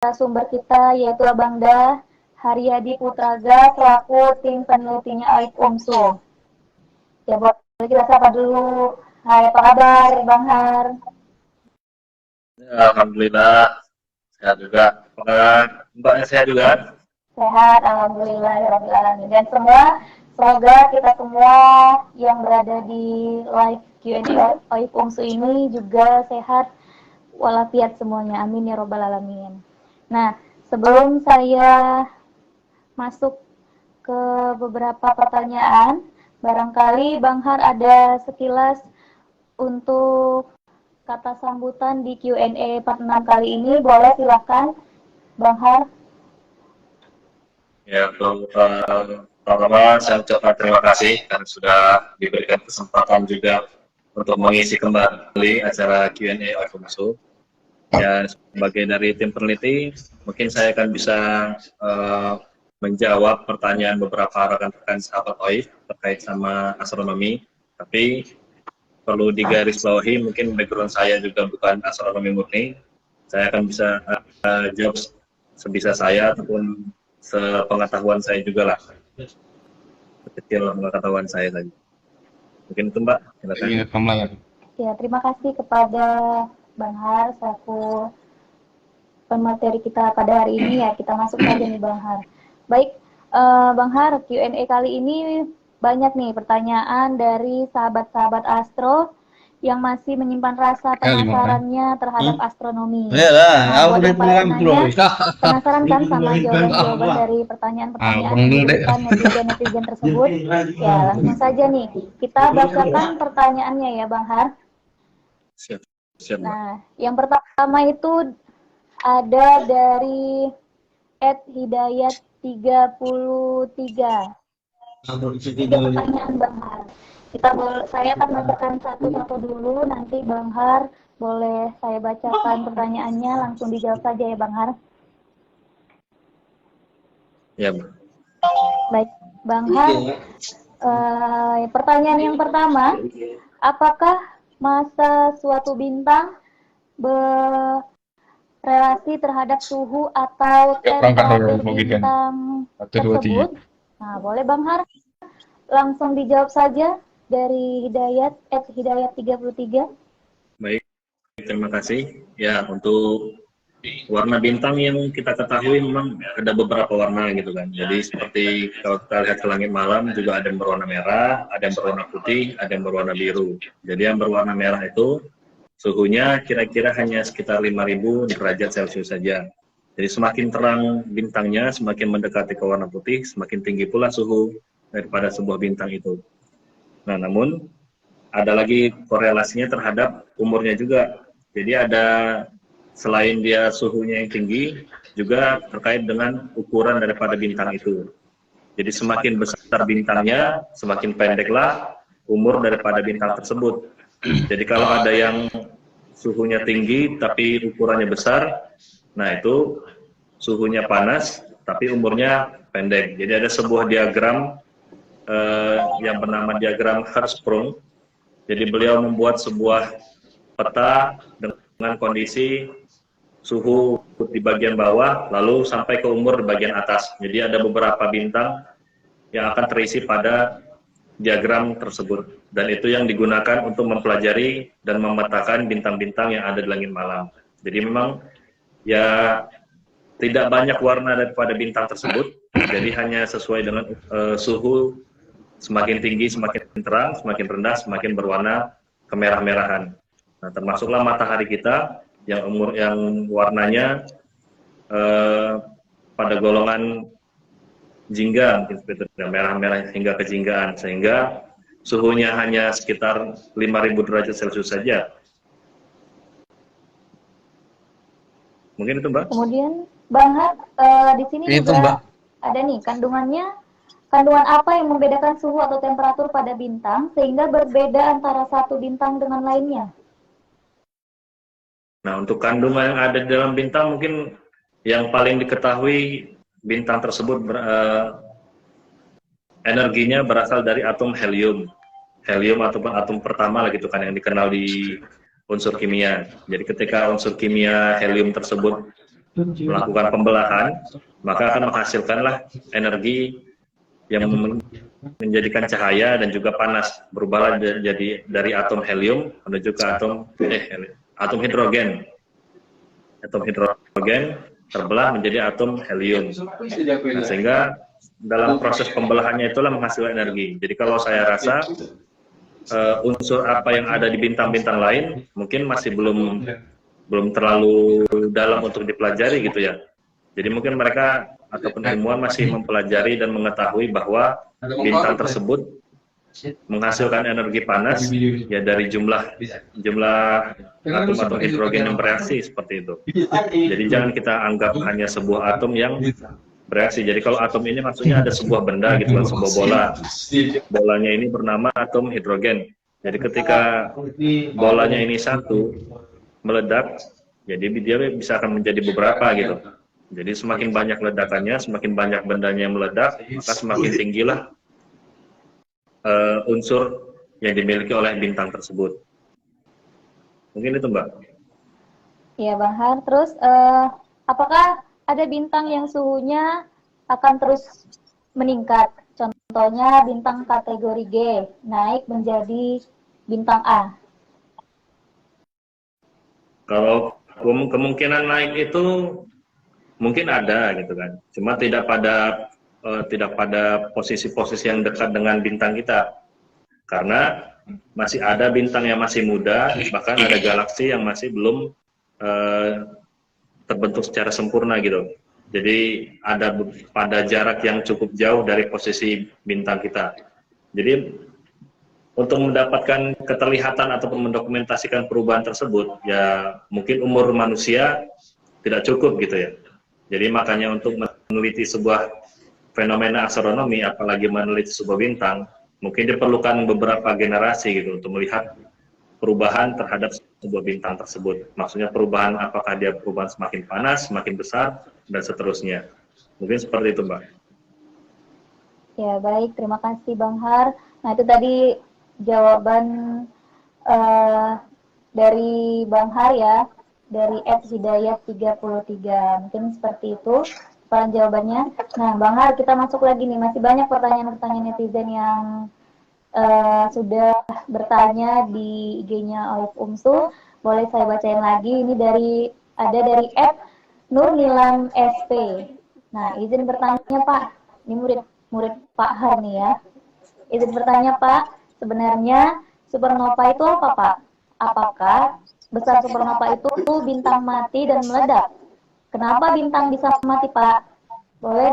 narasumber kita yaitu Abangda Haryadi Putraga selaku tim penelitinya AIP UMSU. Ya, boleh kita sapa dulu. Hai, apa kabar Bang Har? Alhamdulillah sehat juga. Mbaknya sehat juga? Sehat, alhamdulillah ya rabbil alamin. Dan semoga kita semua yang berada di live Q&A AIP UMSU ini juga sehat walafiat semuanya. Amin ya rabbal alamin. Nah, sebelum saya masuk ke beberapa pertanyaan, barangkali Bang Har ada sekilas untuk kata sambutan di Q&A part 6 kali ini. Boleh silakan Bang Har. Ya, pertama saya ucapkan terima kasih karena sudah diberikan kesempatan juga untuk mengisi kembali acara Q&A AIP UMSU. Ya, sebagai dari tim peneliti, mungkin saya akan bisa menjawab pertanyaan beberapa rekan-rekan sahabat OIF terkait sama astronomi. Tapi perlu digarisbawahi, mungkin background saya juga bukan astronomi murni. Saya akan bisa jawab sebisa saya ataupun sepengetahuan saya juga lah. Kecil pengetahuan saya tadi. Mungkin itu Mbak. Silakan. Ya, terima kasih kepada Bang Har selaku pemateri kita pada hari ini. Ya, kita masuk saja nih Bang Har. Baik, Bang Har, Q&A kali ini banyak nih pertanyaan dari sahabat-sahabat astro yang masih menyimpan rasa penasarannya terhadap astronomi. Nah, buat yang para penanya, penasaran kan sama jawaban-jawaban dari pertanyaan-pertanyaan yang diberikan netizen-netizen tersebut? Ya, langsung saja nih, kita bacakan pertanyaannya ya Bang Har. Siap. Nah, yang pertama itu ada dari @hidayat33. Tiga pertanyaan Bang Har. Saya akan bacakan satu-satu dulu, nanti Bang Har boleh saya bacakan pertanyaannya, langsung dijawab saja ya Bang Har. Ya, Bang. Baik, Bang Har. Pertanyaan yang pertama, apakah massa suatu bintang berrelasi terhadap suhu atau temperatur bintang tersebut? Nah, boleh Bang Har langsung dijawab saja dari Hidayat@hidayat33. Baik, terima kasih. Ya, untuk warna bintang yang kita ketahui memang ada beberapa warna gitu kan. Jadi seperti kalau kita lihat ke langit malam juga ada yang berwarna merah, ada yang berwarna putih, ada yang berwarna biru. Jadi yang berwarna merah itu suhunya kira-kira hanya sekitar 5.000 derajat Celcius saja. Jadi semakin terang bintangnya, semakin mendekati ke warna putih, semakin tinggi pula suhu daripada sebuah bintang itu. Nah, namun ada lagi korelasinya terhadap umurnya juga. Jadi ada selain dia suhunya yang tinggi, juga terkait dengan ukuran daripada bintang itu. Jadi semakin besar bintangnya, semakin pendeklah umur daripada bintang tersebut. Jadi kalau ada yang suhunya tinggi tapi ukurannya besar, nah itu suhunya panas tapi umurnya pendek. Jadi ada sebuah diagram yang bernama diagram Hertzsprung. Jadi beliau membuat sebuah peta dengan kondisi suhu di bagian bawah, lalu sampai ke umur di bagian atas. Jadi ada beberapa bintang yang akan terisi pada diagram tersebut. Dan itu yang digunakan untuk mempelajari dan memetakan bintang-bintang yang ada di langit malam. Jadi memang ya tidak banyak warna daripada bintang tersebut. Jadi hanya sesuai dengan suhu. Semakin tinggi, semakin terang, semakin rendah, semakin berwarna kemerah-merahan. Nah, termasuklah matahari kita yang warnanya pada golongan jingga, mungkin seperti itu, merah-merah hingga kejinggaan, sehingga suhunya hanya sekitar 5.000 derajat Celcius saja. Mungkin itu Mbak. Kemudian Bang Har, di sini itu, juga Mbak, ada nih kandungan apa yang membedakan suhu atau temperatur pada bintang sehingga berbeda antara satu bintang dengan lainnya? Nah, untuk kandungan yang ada di dalam bintang mungkin yang paling diketahui bintang tersebut energinya berasal dari atom helium. Helium ataupun atom pertama lah gitu kan yang dikenal di unsur kimia. Jadi ketika unsur kimia helium tersebut melakukan pembelahan, maka akan menghasilkanlah energi yang menjadikan cahaya dan juga panas, berubah jadi dari atom helium menuju ke atom hidrogen. Atom hidrogen terbelah menjadi atom helium. Nah, sehingga dalam proses pembelahannya itulah menghasilkan energi. Jadi kalau saya rasa unsur apa yang ada di bintang-bintang lain mungkin masih belum terlalu dalam untuk dipelajari gitu ya. Jadi mungkin mereka ataupun ilmuwan masih mempelajari dan mengetahui bahwa bintang tersebut menghasilkan energi panas ya dari jumlah atom-atom hidrogen yang bereaksi seperti itu. Jadi jangan kita anggap hanya sebuah atom yang bereaksi. Jadi kalau atom ini maksudnya ada sebuah benda gitu kan, sebuah bola. Bolanya ini bernama atom hidrogen. Jadi ketika bolanya ini satu meledak, jadi dia bisa akan menjadi beberapa gitu. Jadi semakin banyak ledakannya, semakin banyak bendanya yang meledak, maka semakin tinggilah unsur yang dimiliki oleh bintang tersebut. Mungkin itu, Mbak. Ya, Bang Har. Terus, apakah ada bintang yang suhunya akan terus meningkat? Contohnya bintang kategori G naik menjadi bintang A. Kalau kemungkinan naik itu mungkin ada gitu kan, cuma tidak pada posisi-posisi yang dekat dengan bintang kita, karena masih ada bintang yang masih muda, bahkan ada galaksi yang masih belum terbentuk secara sempurna gitu. Jadi ada pada jarak yang cukup jauh dari posisi bintang kita. Jadi untuk mendapatkan keterlihatan ataupun mendokumentasikan perubahan tersebut, ya mungkin umur manusia tidak cukup gitu ya. Jadi makanya untuk meneliti sebuah fenomena astronomi, apalagi meneliti sebuah bintang, mungkin diperlukan beberapa generasi gitu untuk melihat perubahan terhadap sebuah bintang tersebut. Maksudnya perubahan, apakah dia perubahan semakin panas, semakin besar, dan seterusnya. Mungkin seperti itu, Mbak. Ya, baik. Terima kasih, Bang Har. Nah, itu tadi jawaban dari Bang Har ya, dari @hidayat33. Mungkin seperti itu jawabannya. Nah, Bang Har, kita masuk lagi nih. Masih banyak pertanyaan-pertanyaan netizen yang sudah bertanya di IG-nya Olif Umsu. Boleh saya bacain lagi. Ini ada dari @Nurnilam SP. Nah, izin bertanya Pak. Ini murid Pak Har nih ya. Izin bertanya Pak, sebenarnya supernova itu apa Pak? Apakah besar supernova itu bintang mati dan meledak? Kenapa bintang bisa mati Pak? Boleh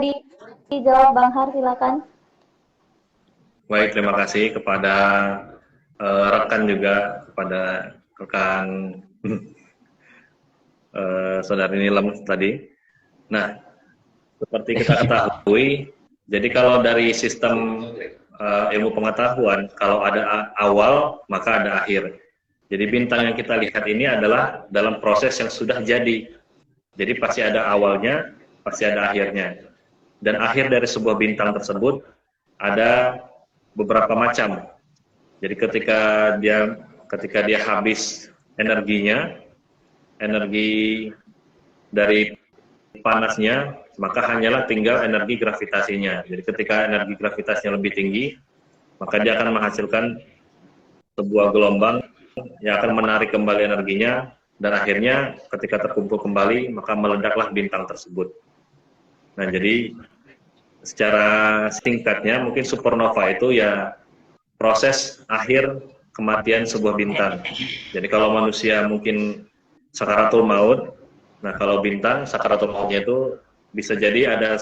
dijawab Bang Har, silakan. Baik, terima kasih kepada rekan juga, kepada rekan saudari Nilam tadi. Nah, seperti kita ketahui, jadi kalau dari sistem ilmu pengetahuan, kalau ada awal, maka ada akhir. Jadi bintang yang kita lihat ini adalah dalam proses yang sudah jadi. Jadi pasti ada awalnya, pasti ada akhirnya. Dan akhir dari sebuah bintang tersebut ada beberapa macam. Jadi ketika dia habis energinya, energi dari panasnya, maka hanyalah tinggal energi gravitasinya. Jadi ketika energi gravitasinya lebih tinggi, maka dia akan menghasilkan sebuah gelombang yang akan menarik kembali energinya, dan akhirnya ketika terkumpul kembali, maka meledaklah bintang tersebut. Nah, jadi secara singkatnya mungkin supernova itu ya proses akhir kematian sebuah bintang. Jadi kalau manusia mungkin sakaratul maut, nah kalau bintang sakaratul mautnya itu bisa jadi ada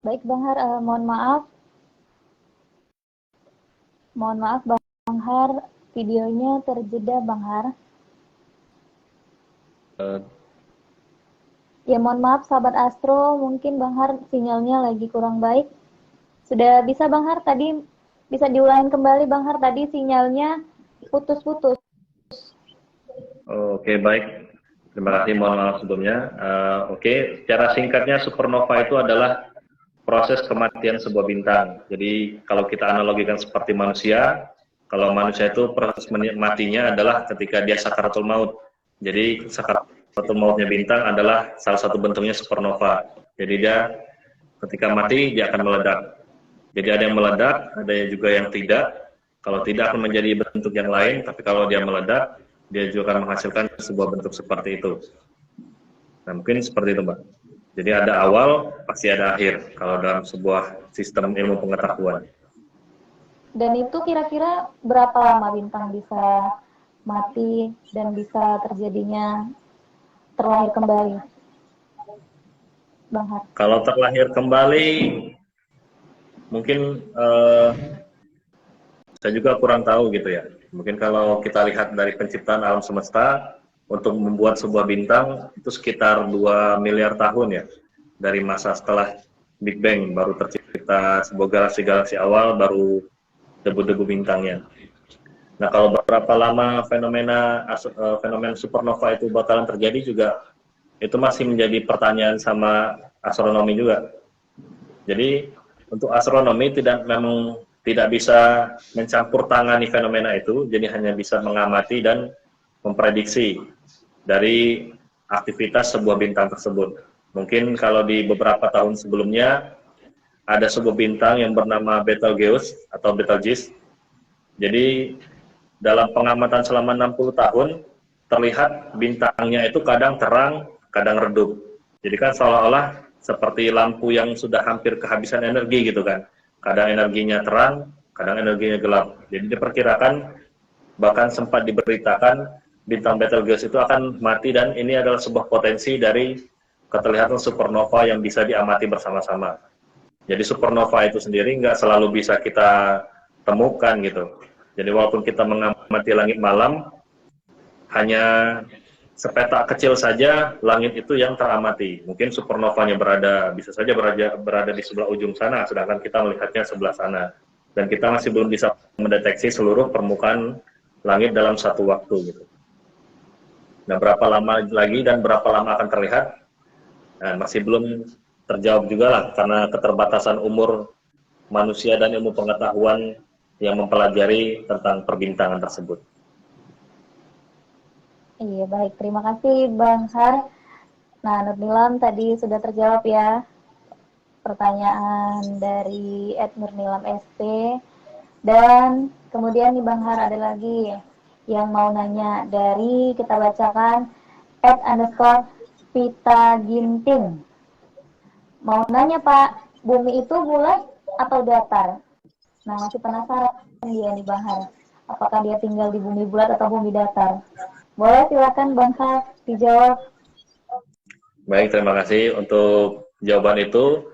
Baik Bang Har, mohon maaf Bang Har, videonya terjeda Bang Har. Ya mohon maaf sahabat Astro, mungkin Bang Har sinyalnya lagi kurang baik. Sudah bisa Bang Har, tadi bisa diulangi kembali Bang Har, tadi sinyalnya putus-putus. Oke, baik. Terima kasih, mohon maaf sebelumnya. Oke, secara singkatnya supernova itu adalah proses kematian sebuah bintang. Jadi kalau kita analogikan seperti manusia, kalau manusia itu proses matinya adalah ketika dia sakaratul maut. Jadi sakaratul mautnya bintang adalah salah satu bentuknya supernova. Jadi dia ketika mati dia akan meledak. Jadi ada yang meledak, ada juga yang tidak. Kalau tidak akan menjadi bentuk yang lain, tapi kalau dia meledak, dia juga akan menghasilkan sebuah bentuk seperti itu. Nah, mungkin seperti itu, Mbak. Jadi ada awal, pasti ada akhir, kalau dalam sebuah sistem ilmu pengetahuan. Dan itu kira-kira berapa lama bintang bisa mati dan bisa terjadinya terlahir kembali, Bang Har? Kalau terlahir kembali, mungkin saya juga kurang tahu gitu ya. Mungkin kalau kita lihat dari penciptaan alam semesta, untuk membuat sebuah bintang itu sekitar 2 miliar tahun ya. Dari masa setelah Big Bang baru tercipta sebuah galaksi-galaksi awal, baru debu-debu bintangnya. Nah, kalau berapa lama fenomena supernova itu bakalan terjadi juga, itu masih menjadi pertanyaan sama astronomi juga. Jadi untuk astronomi memang tidak bisa mencampur tangani fenomena itu, jadi hanya bisa mengamati dan memprediksi dari aktivitas sebuah bintang tersebut. Mungkin kalau di beberapa tahun sebelumnya ada sebuah bintang yang bernama Betelgeuse atau Betelgeuse. Jadi dalam pengamatan selama 60 tahun terlihat bintangnya itu kadang terang, kadang redup. Jadi kan seolah-olah seperti lampu yang sudah hampir kehabisan energi gitu kan. Kadang energinya terang, kadang energinya gelap. Jadi diperkirakan, bahkan sempat diberitakan, bintang Betelgeuse itu akan mati, dan ini adalah sebuah potensi dari keterlihatan supernova yang bisa diamati bersama-sama. Jadi supernova itu sendiri nggak selalu bisa kita temukan gitu. Jadi walaupun kita mengamati langit malam, hanya sepetak kecil saja langit itu yang teramati. Mungkin supernovanya bisa saja berada di sebelah ujung sana, sedangkan kita melihatnya sebelah sana. Dan kita masih belum bisa mendeteksi seluruh permukaan langit dalam satu waktu gitu. Nah, berapa lama lagi dan berapa lama akan terlihat? Nah, masih belum terjawab juga lah, karena keterbatasan umur manusia dan ilmu pengetahuan yang mempelajari tentang perbintangan tersebut. Iya, baik. Terima kasih, Bang Har. Nah, Nur Nilam tadi sudah terjawab ya pertanyaan dari Nur Nilam SP. Dan kemudian nih Bang Har, ada lagi yang mau nanya dari, kita bacakan, @_Pita Ginting. Mau nanya Pak, bumi itu bulat atau datar? Nah, masih penasaran dia nih Bang Har. Apakah dia tinggal di bumi bulat atau bumi datar? Boleh silakan Bang Har dijawab. Baik, terima kasih untuk jawaban itu.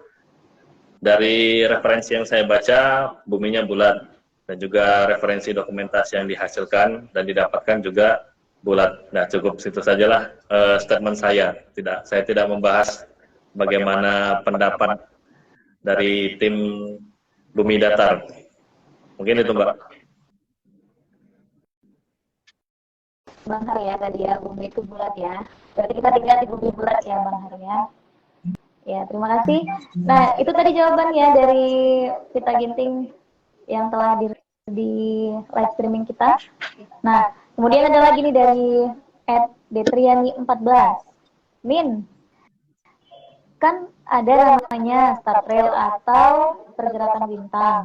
Dari referensi yang saya baca, buminya bulat, dan juga referensi dokumentasi yang dihasilkan dan didapatkan juga bulat. Nah, cukup situ sajalah statement saya. Saya tidak membahas bagaimana pendapat dari tim bumi datar. Mungkin itu, Mbak. Bang Har ya tadi ya, bumi itu bulat ya. Berarti kita tinggal di bumi bulat ya Bang Har ya. Ya, terima kasih. Nah, itu tadi jawabannya dari Pita Ginting yang telah di live streaming kita. Nah, kemudian ada lagi nih dari @detriani14. Min, kan ada namanya star trail atau pergerakan bintang.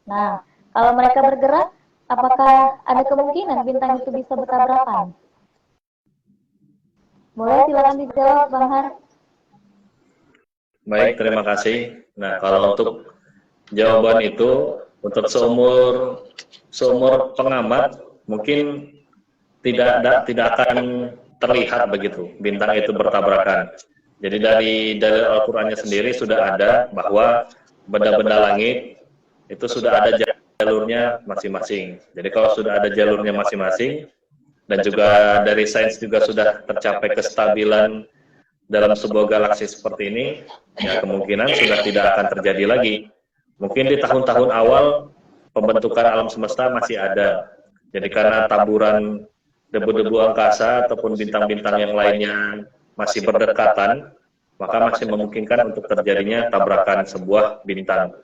Nah, kalau mereka bergerak, apakah ada kemungkinan bintang itu bisa bertabrakan? Boleh silakan dijawab, Bang Har. Baik, terima kasih. Nah, kalau untuk jawaban itu, untuk seumur pengamat, mungkin tidak akan terlihat begitu bintang itu bertabrakan. Jadi dari Al-Qur'annya sendiri sudah ada bahwa benda-benda langit itu sudah ada jalurnya masing-masing. Jadi kalau sudah ada jalurnya masing-masing, dan juga dari sains juga sudah tercapai kestabilan dalam sebuah galaksi seperti ini, ya kemungkinan sudah tidak akan terjadi lagi. Mungkin di tahun-tahun awal pembentukan alam semesta masih ada. Jadi karena taburan debu-debu angkasa ataupun bintang-bintang yang lainnya masih berdekatan, maka masih memungkinkan untuk terjadinya tabrakan sebuah bintang.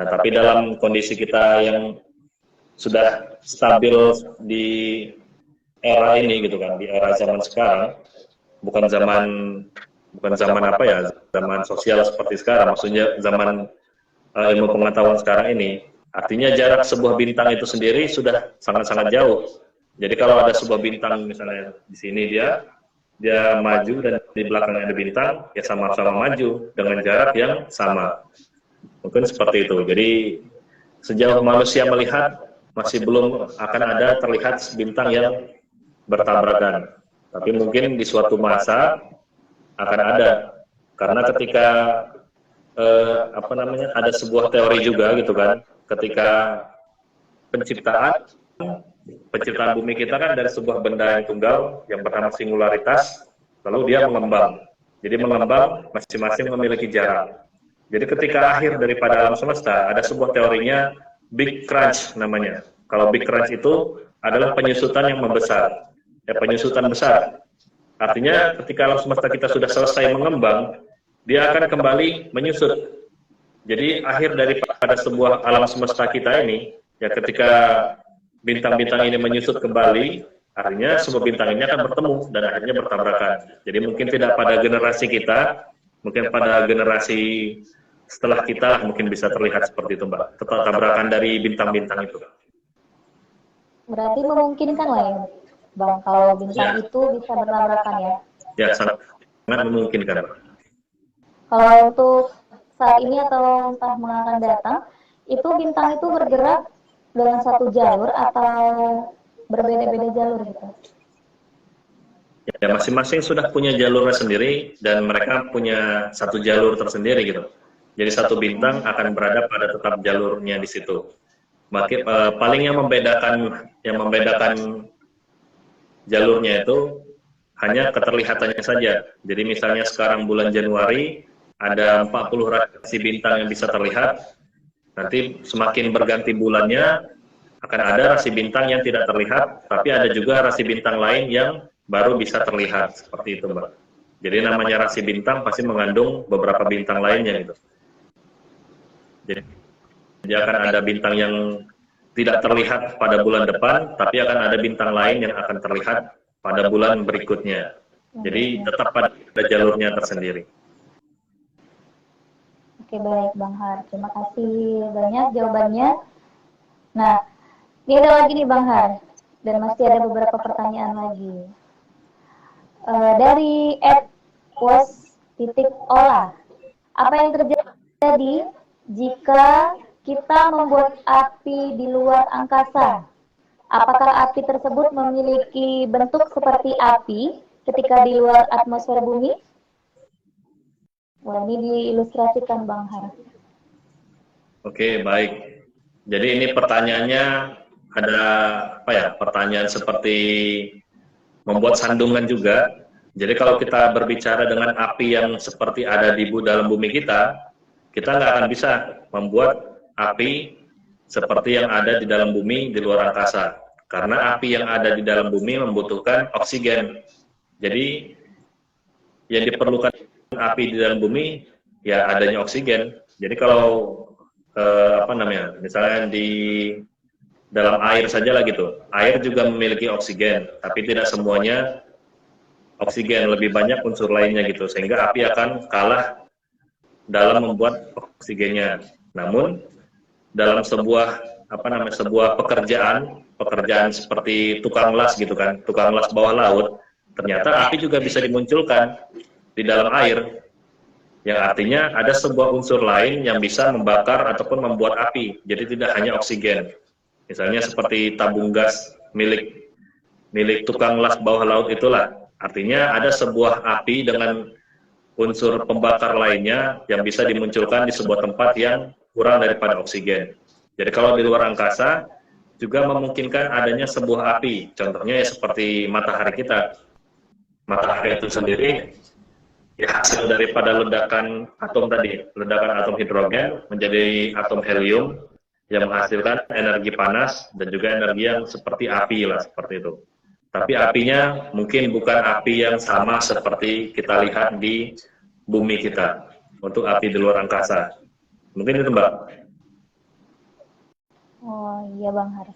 Nah, tapi dalam kondisi kita yang sudah stabil di era ini gitu kan, di era zaman sekarang, bukan zaman apa ya, zaman sosial seperti sekarang, maksudnya zaman ilmu pengetahuan sekarang ini, artinya jarak sebuah bintang itu sendiri sudah sangat-sangat jauh. Jadi kalau ada sebuah bintang misalnya di sini dia maju dan di belakangnya ada bintang, ya sama-sama maju dengan jarak yang sama. Mungkin seperti itu. Jadi sejauh manusia melihat masih belum akan ada terlihat bintang yang bertabrakan. Tapi mungkin di suatu masa akan ada. Karena ketika ada sebuah teori juga gitu kan, ketika penciptaan bumi kita kan dari sebuah benda yang tunggal yang bernama singularitas, lalu dia mengembang. Jadi mengembang masing-masing memiliki jarak. Jadi ketika akhir daripada alam semesta, ada sebuah teorinya Big Crunch namanya. Kalau Big Crunch itu adalah penyusutan yang membesar, penyusutan besar. Artinya ketika alam semesta kita sudah selesai mengembang, dia akan kembali menyusut. Jadi akhir daripada sebuah alam semesta kita ini, ya ketika bintang-bintang ini menyusut kembali, artinya semua bintang ini akan bertemu dan akhirnya bertabrakan. Jadi mungkin tidak pada generasi kita, mungkin pada generasi setelah kita mungkin bisa terlihat seperti itu, Mbak. Tabrakan dari bintang-bintang itu. Berarti memungkinkan lah ya, Bang, kalau bintang itu bisa bertabrakan ya? Ya, sangat memungkinkan, Mbak. Kalau untuk saat ini atau entah akan datang, itu bintang itu bergerak dengan satu jalur atau berbeda-beda jalur gitu? Ya, masing-masing sudah punya jalurnya sendiri dan mereka punya satu jalur tersendiri gitu. Jadi satu bintang akan berada pada tetap jalurnya di situ. Paling yang membedakan jalurnya itu hanya keterlihatannya saja. Jadi misalnya sekarang bulan Januari ada 40 rasi bintang yang bisa terlihat. Nanti semakin berganti bulannya akan ada rasi bintang yang tidak terlihat, tapi ada juga rasi bintang lain yang baru bisa terlihat, seperti itu, Mbak. Jadi namanya rasi bintang pasti mengandung beberapa bintang lainnya gitu. Jadi akan ada bintang yang tidak terlihat pada bulan depan, tapi akan ada bintang lain yang akan terlihat pada bulan berikutnya. Jadi tetap pada jalurnya tersendiri. Oke, baik Bang Har. Terima kasih banyak jawabannya. Nah, ini ada lagi nih Bang Har. Dan masih ada beberapa pertanyaan lagi. Dari @was_ola. Apa yang terjadi jika kita membuat api di luar angkasa? Apakah api tersebut memiliki bentuk seperti api ketika di luar atmosfer bumi? Wah, ini diilustrasikan Bang Har. Oke, baik. Jadi ini pertanyaannya ada pertanyaan seperti membuat sandungan juga. Jadi kalau kita berbicara dengan api yang seperti ada di dalam bumi kita nggak akan bisa membuat api seperti yang ada di dalam bumi di luar angkasa. Karena api yang ada di dalam bumi membutuhkan oksigen. Jadi yang diperlukan api di dalam bumi ya adanya oksigen. Jadi kalau misalnya di dalam air saja lah gitu. Air juga memiliki oksigen, tapi tidak semuanya oksigen, lebih banyak unsur lainnya gitu. Sehingga api akan kalah dalam membuat oksigennya. Namun dalam sebuah pekerjaan seperti tukang las gitu kan, tukang las bawah laut, ternyata api juga bisa dimunculkan di dalam air. Yang artinya ada sebuah unsur lain yang bisa membakar ataupun membuat api. Jadi tidak hanya oksigen. Misalnya seperti tabung gas milik tukang las bawah laut itulah. Artinya ada sebuah api dengan unsur pembakar lainnya yang bisa dimunculkan di sebuah tempat yang kurang daripada oksigen. Jadi kalau di luar angkasa juga memungkinkan adanya sebuah api. Contohnya ya seperti matahari kita. Matahari itu sendiri ya hasil daripada ledakan atom tadi, ledakan atom hidrogen menjadi atom helium yang menghasilkan energi panas dan juga energi yang seperti api lah, seperti itu. Tapi apinya mungkin bukan api yang sama seperti kita lihat di bumi kita untuk api di luar angkasa. Mungkin itu, Mbak. Oh iya Bang Har.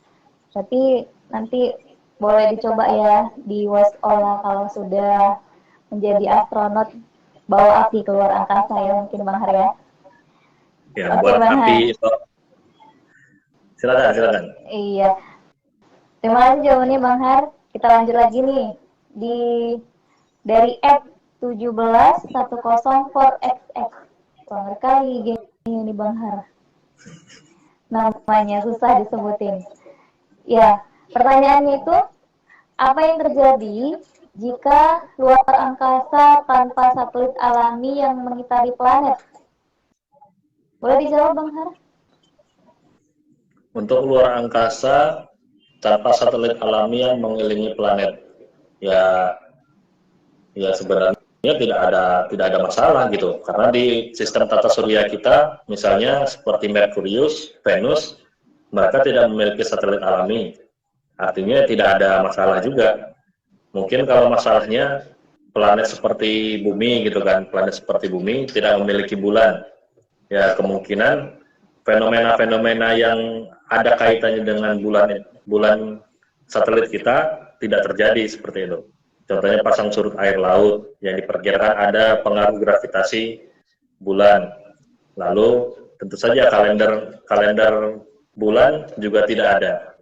Berarti nanti boleh dicoba ya di Wasola kalau sudah menjadi astronot bawa api keluar angkasa ya mungkin Bang Har ya. Ya, Oke buat Bang Har. api itu. Silakan. Iya. Terima kasih jawabannya Bang Har. Kita lanjut lagi nih di dari app 17104XX. Wah, kali IG-nya nih Bang Har. Namanya susah disebutin. Ya, pertanyaannya itu apa yang terjadi jika luar angkasa tanpa satelit alami yang mengitari planet? Boleh dijawab Bang Har? Untuk luar angkasa tanpa satelit alami yang mengelilingi planet, ya sebenarnya tidak ada masalah gitu, karena di sistem tata surya kita, misalnya seperti Merkurius, Venus, mereka tidak memiliki satelit alami, artinya tidak ada masalah juga. Mungkin kalau masalahnya planet seperti bumi gitu kan, planet seperti bumi tidak memiliki bulan, ya kemungkinan fenomena-fenomena yang ada kaitannya dengan bulan satelit kita tidak terjadi seperti itu. Contohnya pasang surut air laut yang diperkirakan ada pengaruh gravitasi bulan. Lalu tentu saja kalender bulan juga tidak ada.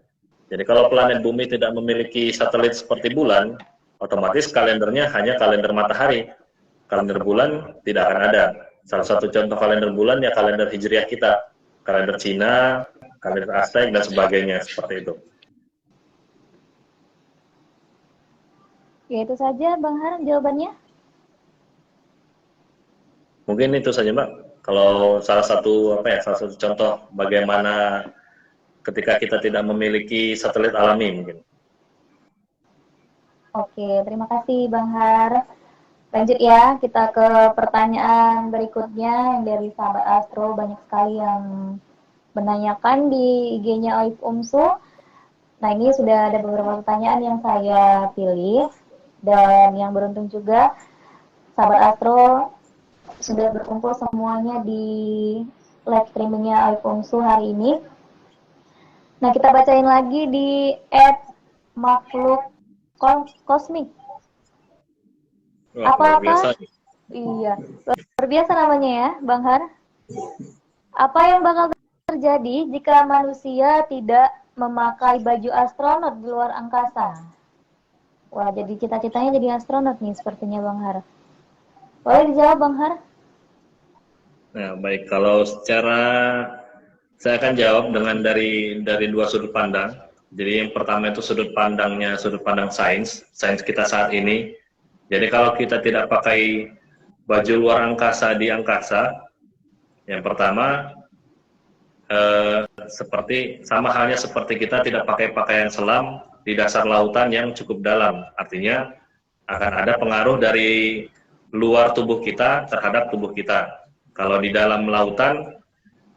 Jadi kalau planet bumi tidak memiliki satelit seperti bulan, otomatis kalendernya hanya kalender matahari. Kalender bulan tidak akan ada. Salah satu contoh kalender bulan ya kalender hijriah kita, kalender Cina, kalender Aztec dan sebagainya seperti itu. Ya itu saja Bang Har jawabannya. Mungkin itu saja Mbak. Kalau salah satu contoh bagaimana ketika kita tidak memiliki satelit alami mungkin. Oke, terima kasih Bang Har. Lanjut ya, kita ke pertanyaan berikutnya yang dari sahabat Astro. Banyak sekali yang menanyakan di IG-nya Oif Umsu. Nah ini sudah ada beberapa pertanyaan yang saya pilih. Dan yang beruntung juga sahabat Astro sudah berkumpul semuanya di live streamingnya Oif Umsu hari ini. Nah kita bacain lagi di @makhluk kosmik. Apakah? Iya, luar biasa namanya ya, Bang Har. Apa yang bakal terjadi jika manusia tidak memakai baju astronot di luar angkasa? Wah, jadi cita-citanya jadi astronot nih sepertinya Bang Har. Boleh dijawab Bang Har? Nah, baik, kalau secara saya akan jawab dengan dari dua sudut pandang. Jadi yang pertama itu sudut pandang sains kita saat ini. Jadi kalau kita tidak pakai baju luar angkasa di angkasa, yang pertama sama halnya seperti kita tidak pakai pakaian selam di dasar lautan yang cukup dalam. Artinya akan ada pengaruh dari luar tubuh kita terhadap tubuh kita. Kalau di dalam lautan,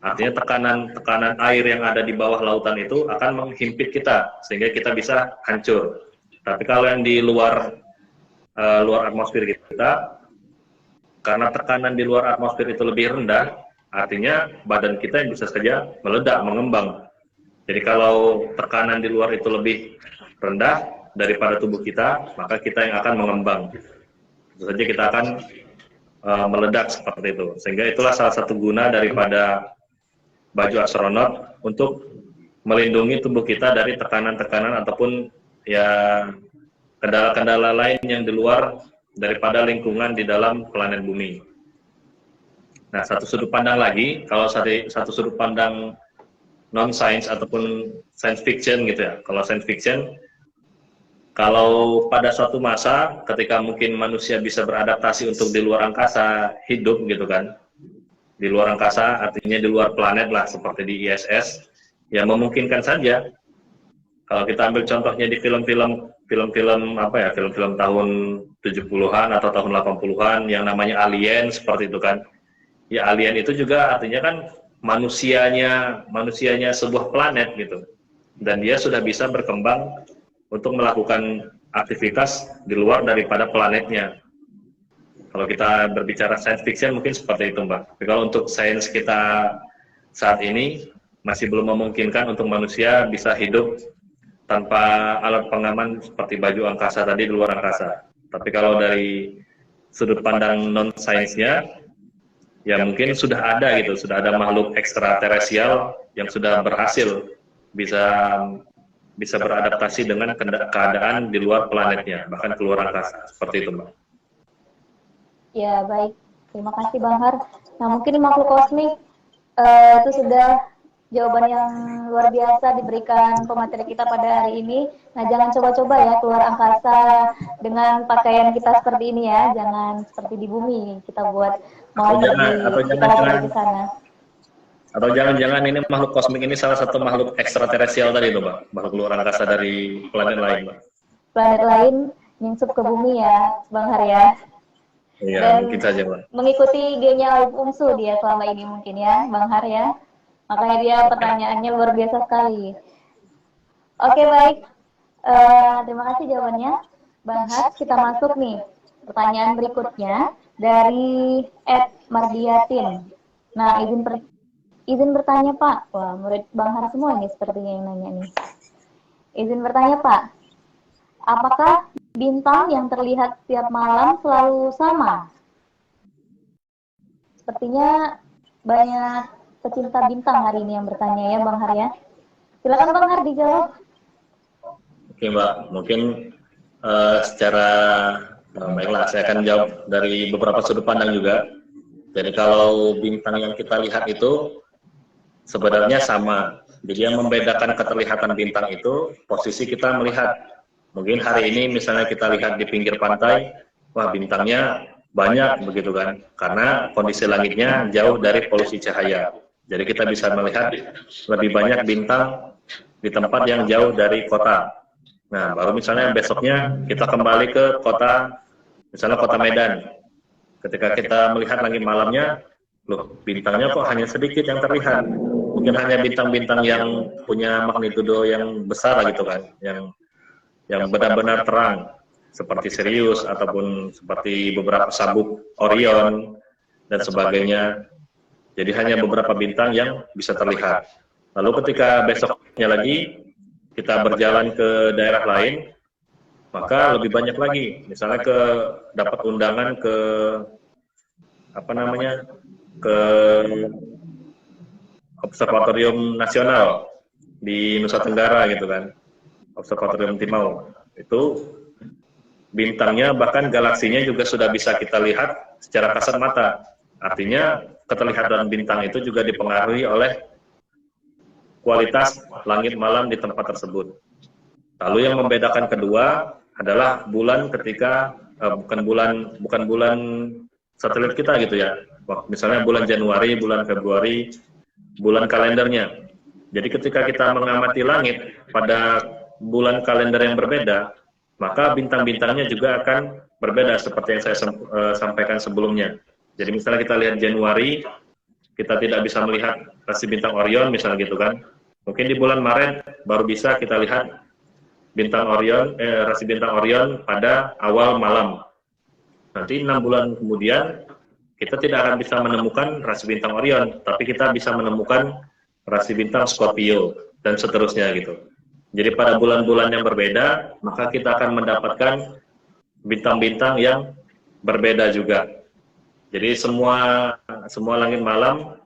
artinya tekanan air yang ada di bawah lautan itu akan menghimpit kita sehingga kita bisa hancur. Tapi kalau yang di luar atmosfer kita, karena tekanan di luar atmosfer itu lebih rendah, artinya badan kita yang bisa saja meledak, mengembang. Jadi kalau tekanan di luar itu lebih rendah daripada tubuh kita, maka kita yang akan mengembang. Tentu saja kita akan meledak seperti itu. Sehingga itulah salah satu guna daripada baju astronot untuk melindungi tubuh kita dari tekanan-tekanan ataupun ya kendala-kendala lain yang di luar daripada lingkungan di dalam planet bumi. Nah, satu sudut pandang lagi, kalau satu sudut pandang non-science ataupun science fiction gitu ya. Kalau science fiction, kalau pada suatu masa ketika mungkin manusia bisa beradaptasi untuk di luar angkasa hidup gitu kan. Di luar angkasa artinya di luar planet lah seperti di ISS, ya memungkinkan saja. Kalau kita ambil contohnya di film-film tahun 70-an atau tahun 80-an yang namanya Alien seperti itu kan. Ya alien itu juga artinya kan manusianya sebuah planet gitu. Dan dia sudah bisa berkembang untuk melakukan aktivitas di luar daripada planetnya. Kalau kita berbicara science fiction mungkin seperti itu, Mbak. Tapi kalau untuk sains kita saat ini masih belum memungkinkan untuk manusia bisa hidup tanpa alat pengaman seperti baju angkasa tadi di luar angkasa. Tapi kalau dari sudut pandang non-sainsnya, ya mungkin sudah ada gitu, sudah ada makhluk ekstraterestrial yang sudah berhasil bisa beradaptasi dengan keadaan di luar planetnya, bahkan keluar angkasa. Seperti itu, Mbak. Ya, baik. Terima kasih, Bang Har. Nah, mungkin makhluk kosmik itu sudah jawaban yang luar biasa diberikan pemateri kita pada hari ini. Nah, jangan coba-coba ya keluar angkasa dengan pakaian kita seperti ini ya. Jangan seperti di bumi kita buat mau pergi ke sana. Atau jangan-jangan ini makhluk kosmik ini salah satu makhluk ekstraterestrial tadi itu, Mbak. Makhluk luar angkasa dari planet lain, Mbak. Planet lain nyingsup ke bumi ya, Bang Har ya. Iya, dan mungkin saja, Mbak. Mengikuti idenya Aib Umsu dia selama ini mungkin ya, Bang Har ya. Makanya dia pertanyaannya luar biasa sekali. Oke, baik. Terima kasih jawabannya, Bang Har. Kita masuk nih, pertanyaan berikutnya dari Ed Mardiatin. Nah, izin bertanya, Pak. Wah, murid Bang Har semua nih sepertinya yang nanya nih. Izin bertanya, Pak. Apakah bintang yang terlihat setiap malam selalu sama? Sepertinya banyak pecinta bintang hari ini yang bertanya ya, Bang Har ya. Silakan Bang Har dijawab. Oke, Mbak. Mungkin secara baiklah saya akan jawab dari beberapa sudut pandang juga. Jadi kalau bintang yang kita lihat itu sebenarnya sama. Jadi yang membedakan keterlihatan bintang itu posisi kita melihat. Mungkin hari ini misalnya kita lihat di pinggir pantai, wah bintangnya banyak begitu kan, karena kondisi langitnya jauh dari polusi cahaya. Jadi kita bisa melihat lebih banyak bintang di tempat yang jauh dari kota. Nah, baru misalnya besoknya kita kembali ke kota, misalnya kota Medan. Ketika kita melihat langit malamnya, loh bintangnya kok hanya sedikit yang terlihat. Mungkin hanya bintang-bintang yang punya magnitudo yang besar gitu kan, yang benar-benar terang, seperti Sirius ataupun seperti beberapa sabuk Orion dan sebagainya. Jadi hanya beberapa bintang yang bisa terlihat. Lalu ketika besoknya lagi kita berjalan ke daerah lain, maka lebih banyak lagi. Misalnya dapat undangan ke ke Observatorium Nasional di Nusa Tenggara gitu kan. Observatorium Timau itu bintangnya bahkan galaksinya juga sudah bisa kita lihat secara kasat mata. Artinya keterlihatan bintang itu juga dipengaruhi oleh kualitas langit malam di tempat tersebut. Lalu yang membedakan kedua adalah bulan ketika bukan bulan satelit kita gitu ya. Misalnya bulan Januari, bulan Februari, bulan kalendernya. Jadi ketika kita mengamati langit pada bulan kalender yang berbeda, maka bintang-bintangnya juga akan berbeda seperti yang saya sampaikan sebelumnya. Jadi misalnya kita lihat Januari, kita tidak bisa melihat rasi bintang Orion misalnya gitu kan. Mungkin di bulan Maret baru bisa kita lihat rasi bintang Orion pada awal malam. Nanti 6 bulan kemudian kita tidak akan bisa menemukan rasi bintang Orion, tapi kita bisa menemukan rasi bintang Scorpio dan seterusnya gitu. Jadi pada bulan-bulan yang berbeda, maka kita akan mendapatkan bintang-bintang yang berbeda juga. Jadi semua langit malam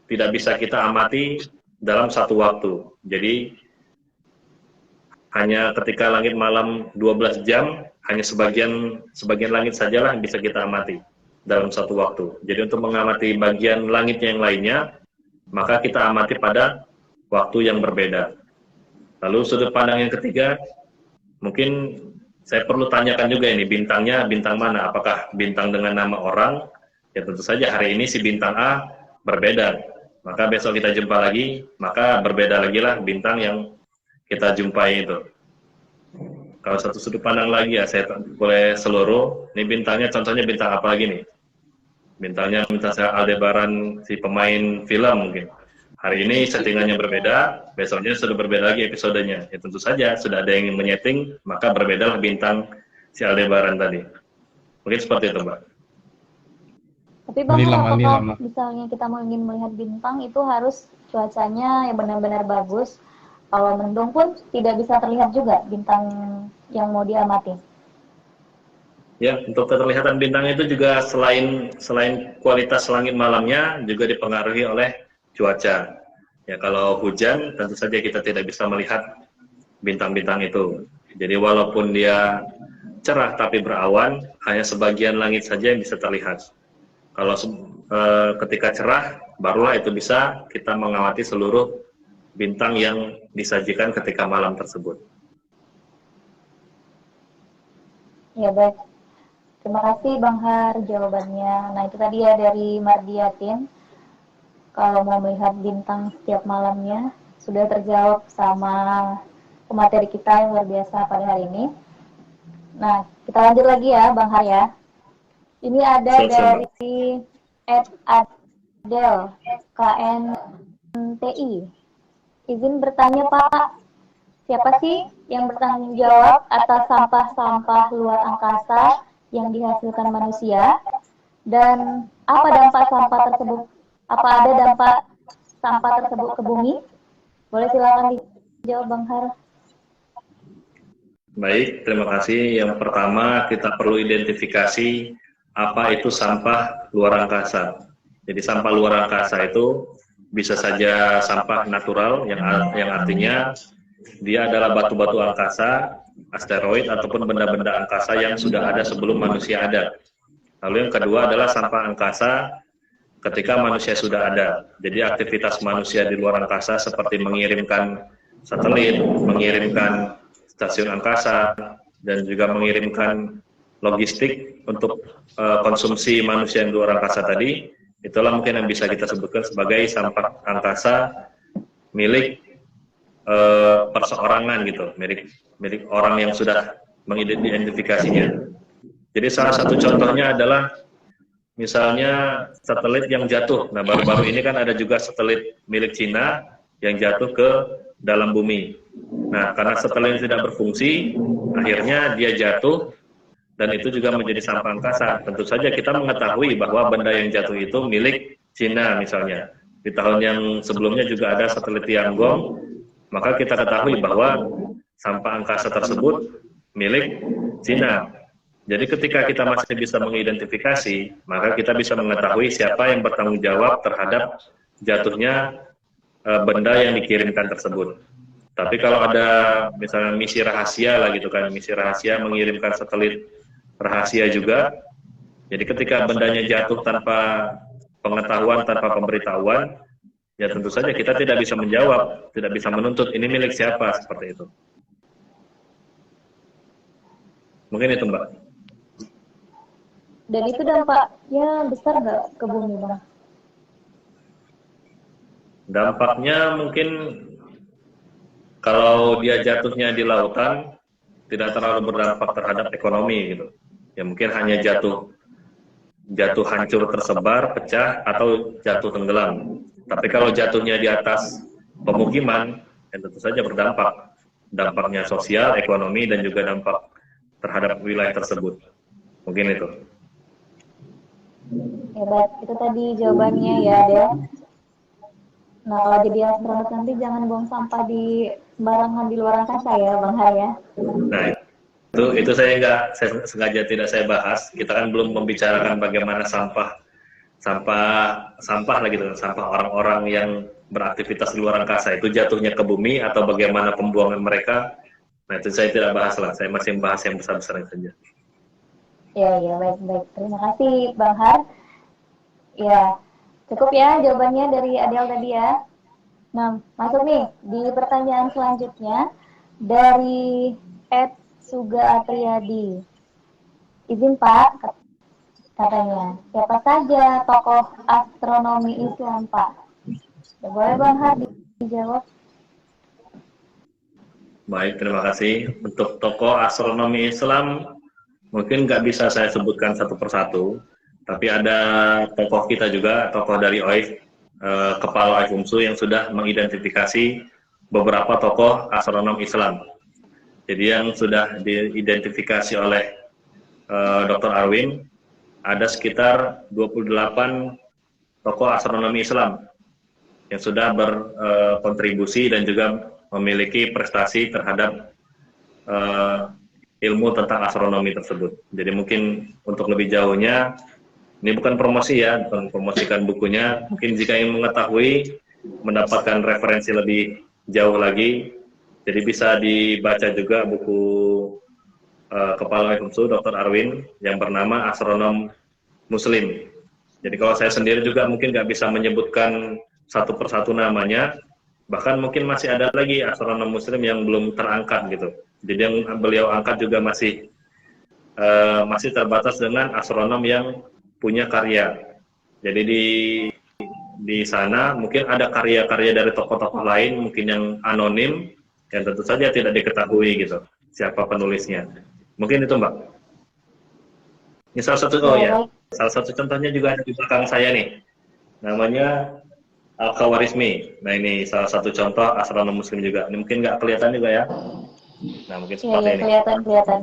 tidak bisa kita amati dalam satu waktu. Jadi hanya ketika langit malam 12 jam, hanya sebagian langit sajalah yang bisa kita amati dalam satu waktu. Jadi untuk mengamati bagian langitnya yang lainnya, maka kita amati pada waktu yang berbeda. Lalu sudut pandang yang ketiga, mungkin saya perlu tanyakan juga ini, bintangnya bintang mana? Apakah bintang dengan nama orang? Ya tentu saja hari ini si bintang A berbeda. Maka besok kita jumpa lagi, maka berbeda lagi lah bintang yang kita jumpai itu. Kalau satu sudut pandang lagi ya, saya boleh seluruh. Ini bintangnya, contohnya bintang apa lagi nih? Bintangnya misalnya Aldebaran, si pemain film mungkin. hari ini settingannya berbeda, besoknya sudah berbeda lagi episodenya. Ya tentu saja sudah ada yang menyeting, maka berbedalah bintang si Aldebaran tadi. Mungkin seperti itu, Mbak. Tapi Bang, apakah misalnya kita mau ingin melihat bintang itu harus cuacanya yang benar-benar bagus? Kalau mendung pun tidak bisa terlihat juga bintang yang mau diamati. Ya, untuk keterlihatan bintang itu juga selain kualitas langit malamnya juga dipengaruhi oleh cuaca. Ya, kalau hujan tentu saja kita tidak bisa melihat bintang-bintang itu. Jadi walaupun dia cerah tapi berawan, hanya sebagian langit saja yang bisa terlihat. Kalau ketika cerah, barulah itu bisa kita mengamati seluruh bintang yang disajikan ketika malam tersebut. Ya, baik. Terima kasih Bang Har jawabannya. Nah, itu tadi ya dari Mardiatin. Kalau mau melihat bintang setiap malamnya, sudah terjawab sama pemateri kita yang luar biasa pada hari ini. Nah, kita lanjut lagi ya Bang Har ya. Ini ada dari @adel KNTI. Izin bertanya Pak, siapa sih yang bertanggung jawab atas sampah-sampah luar angkasa yang dihasilkan manusia? Dan apa dampak sampah tersebut? Apa ada dampak sampah tersebut ke bumi? Boleh silakan dijawab Bang Har. Baik, terima kasih. Yang pertama kita perlu identifikasi apa itu sampah luar angkasa. Jadi sampah luar angkasa itu bisa saja sampah natural yang artinya dia adalah batu-batu angkasa, asteroid ataupun benda-benda angkasa yang sudah ada sebelum manusia ada. Lalu yang kedua adalah sampah angkasa ketika manusia sudah ada. Jadi aktivitas manusia di luar angkasa seperti mengirimkan satelit, mengirimkan stasiun angkasa, dan juga mengirimkan logistik untuk konsumsi manusia di luar angkasa tadi, itulah mungkin yang bisa kita sebutkan sebagai sampah angkasa milik perseorangan gitu, milik orang yang sudah mengidentifikasinya. Jadi salah satu contohnya adalah misalnya satelit yang jatuh. Nah, baru-baru ini kan ada juga satelit milik Cina yang jatuh ke dalam bumi. Nah, karena satelit tidak berfungsi, akhirnya dia jatuh dan itu juga menjadi sampah angkasa. Tentu saja kita mengetahui bahwa benda yang jatuh itu milik Cina misalnya. Di tahun yang sebelumnya juga ada satelit Tiangong, maka kita ketahui bahwa sampah angkasa tersebut milik Cina. Jadi ketika kita masih bisa mengidentifikasi, maka kita bisa mengetahui siapa yang bertanggung jawab terhadap jatuhnya benda yang dikirimkan tersebut. Tapi kalau ada misalnya misi rahasia lah gitu kan, misi rahasia mengirimkan satelit rahasia juga, jadi ketika bendanya jatuh tanpa pengetahuan, tanpa pemberitahuan, ya tentu saja kita tidak bisa menjawab, tidak bisa menuntut ini milik siapa, seperti itu. Mungkin itu Mbak. Dan itu dampaknya besar nggak ke bumi Bang? Dampaknya mungkin kalau dia jatuhnya di lautan tidak terlalu berdampak terhadap ekonomi gitu. Ya mungkin hanya jatuh hancur tersebar, pecah atau jatuh tenggelam. Tapi kalau jatuhnya di atas pemukiman, ya tentu saja berdampak. Dampaknya sosial, ekonomi dan juga dampak terhadap wilayah tersebut. Mungkin itu. Ya baik, itu tadi jawabannya ya Del. Nah, kalau jadi astronot nanti jangan buang sampah di sembarangan di luar angkasa ya, Bang Har ya. Nah, itu saya sengaja tidak saya bahas. Kita kan belum membicarakan bagaimana sampah lah gitu, sampah orang-orang yang beraktivitas di luar angkasa itu jatuhnya ke bumi atau bagaimana pembuangan mereka. Nah, itu saya tidak bahas lah. Saya masih membahas yang besar-besar saja. Ya, baik. Terima kasih, Bang Har. Ya, cukup ya jawabannya dari Adel tadi ya. Nah, masuk nih di pertanyaan selanjutnya dari Suga Atriadi. Izin Pak, katanya, siapa saja tokoh astronomi Islam Pak? Ya, boleh Bang Har dijawab. Baik, terima kasih. Untuk tokoh astronomi Islam, mungkin nggak bisa saya sebutkan satu persatu, tapi ada tokoh kita juga, tokoh dari OIF, Kepala FUMSU yang sudah mengidentifikasi beberapa tokoh astronom Islam. Jadi yang sudah diidentifikasi oleh Dr. Arwin, ada sekitar 28 tokoh astronomi Islam yang sudah berkontribusi dan juga memiliki prestasi terhadap ilmu tentang astronomi tersebut. Jadi mungkin untuk lebih jauhnya, ini bukan promosi ya, bukan promosikan bukunya. Mungkin jika ingin mengetahui, mendapatkan referensi lebih jauh lagi, jadi bisa dibaca juga buku Kepala FUMSU Dr. Arwin yang bernama Astronom Muslim. Jadi kalau saya sendiri juga mungkin nggak bisa menyebutkan satu persatu namanya, bahkan mungkin masih ada lagi astronom Muslim yang belum terangkat gitu. Jadi yang beliau angkat juga masih terbatas dengan astronom yang punya karya. Jadi di sana mungkin ada karya-karya dari tokoh-tokoh lain, mungkin yang anonim, yang tentu saja tidak diketahui gitu siapa penulisnya. Mungkin itu Mbak. Ini salah satu salah satu contohnya juga ada di belakang saya nih. Namanya Al-Khawarizmi. Nah ini salah satu contoh astronom Muslim juga. Ini mungkin nggak kelihatan juga ya. Nah mungkin seperti ini. Kelihatan.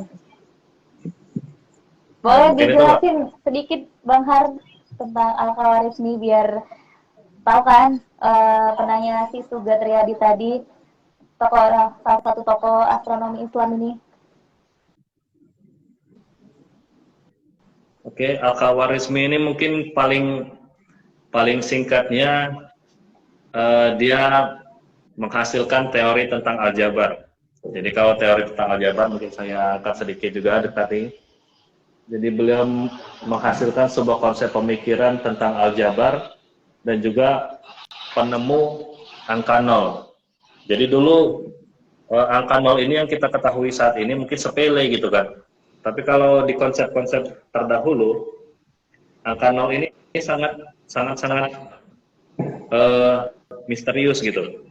Boleh dijelasin sedikit Bang Har tentang Al-Khawarizmi biar tahu kan penanya si Suga Triadi tadi, salah satu tokoh astronomi Islam ini. Oke, Al-Khawarizmi ini mungkin paling singkatnya dia menghasilkan teori tentang aljabar. Jadi kalau teori tentang aljabar mungkin saya angkat sedikit juga tadi. Jadi beliau menghasilkan sebuah konsep pemikiran tentang aljabar dan juga penemu angka nol. Jadi dulu angka nol ini yang kita ketahui saat ini mungkin sepele gitu kan. Tapi kalau di konsep-konsep terdahulu, angka nol ini sangat misterius gitu.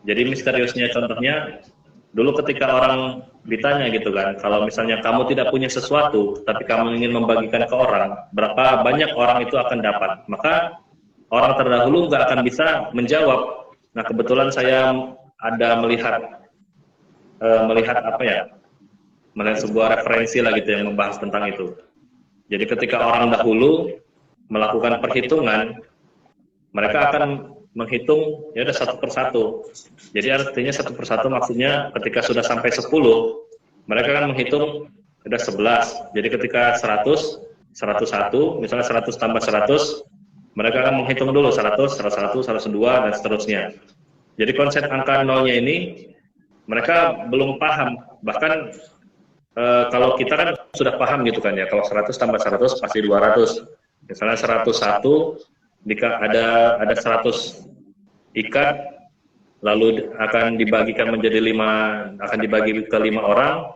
Jadi misteriusnya contohnya, dulu ketika orang ditanya gitu kan, kalau misalnya kamu tidak punya sesuatu, tapi kamu ingin membagikan ke orang, berapa banyak orang itu akan dapat? Maka orang terdahulu nggak akan bisa menjawab. Nah kebetulan saya ada melihat apa ya? Melihat sebuah referensi lah gitu yang membahas tentang itu. Jadi ketika orang dahulu melakukan perhitungan, mereka akan menghitung ya udah satu persatu. Jadi artinya satu persatu maksudnya ketika sudah sampai 10, mereka akan menghitung udah 11. Jadi ketika 100, 101, misalnya 100 tambah 100, mereka akan menghitung dulu 100, 101, 102 dan seterusnya. Jadi konsep angka nolnya ini mereka belum paham. Bahkan kalau kita kan sudah paham gitu kan ya, kalau 100 tambah 100 pasti 200. Misalnya 101, jika ada 100 ikat, lalu akan dibagikan menjadi 5, akan dibagi ke 5 orang.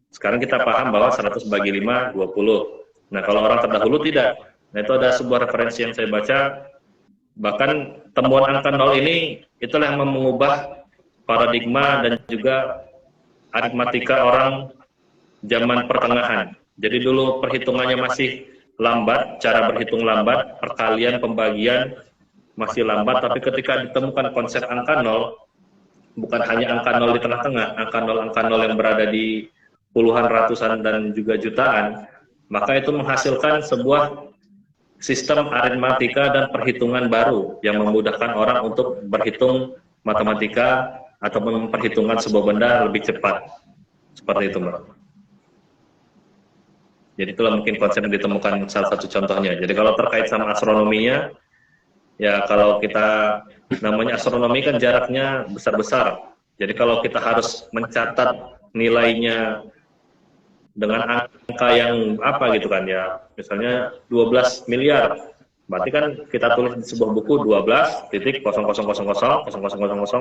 Sekarang kita paham bahwa 100 bagi 5, 20. Nah kalau orang terdahulu tidak. Nah itu ada sebuah referensi yang saya baca, bahkan temuan angka nol ini itulah yang mengubah paradigma dan juga aritmatika orang zaman pertengahan. Jadi dulu perhitungannya masih lambat, cara berhitung lambat, perkalian, pembagian masih lambat, tapi ketika ditemukan konsep angka nol, bukan hanya angka nol di tengah-tengah, angka nol yang berada di puluhan, ratusan, dan juga jutaan, maka itu menghasilkan sebuah sistem aritmatika dan perhitungan baru yang memudahkan orang untuk berhitung matematika atau memperhitungkan sebuah benda lebih cepat. Seperti itu, Mbak. Jadi itulah mungkin konsep yang ditemukan salah satu contohnya. Jadi kalau terkait sama astronominya, ya kalau kita namanya astronomi kan jaraknya besar-besar. Jadi kalau kita harus mencatat nilainya dengan angka yang apa gitu kan ya, misalnya 12 miliar. Berarti kan kita tulis di sebuah buku 12.00000000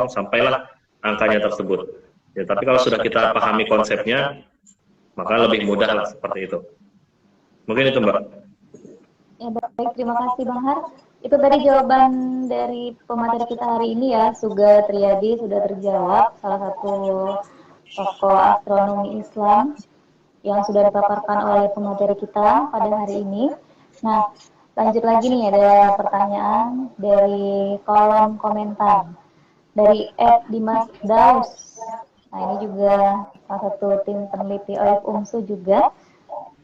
sampailah angkanya tersebut. Ya, tapi kalau sudah kita pahami konsepnya, maka lebih mudah lah seperti itu. Mungkin itu Mbak. Ya baik, terima kasih Bang Har. Itu tadi jawaban dari pemateri kita hari ini ya, Suga Triadi sudah terjawab, salah satu tokoh astronomi Islam yang sudah dipaparkan oleh pemateri kita pada hari ini. Nah, Lanjut lagi nih, ada pertanyaan dari kolom komentar dari Dimas Daus. Nah, ini juga salah satu tim peneliti OIF UMSU juga.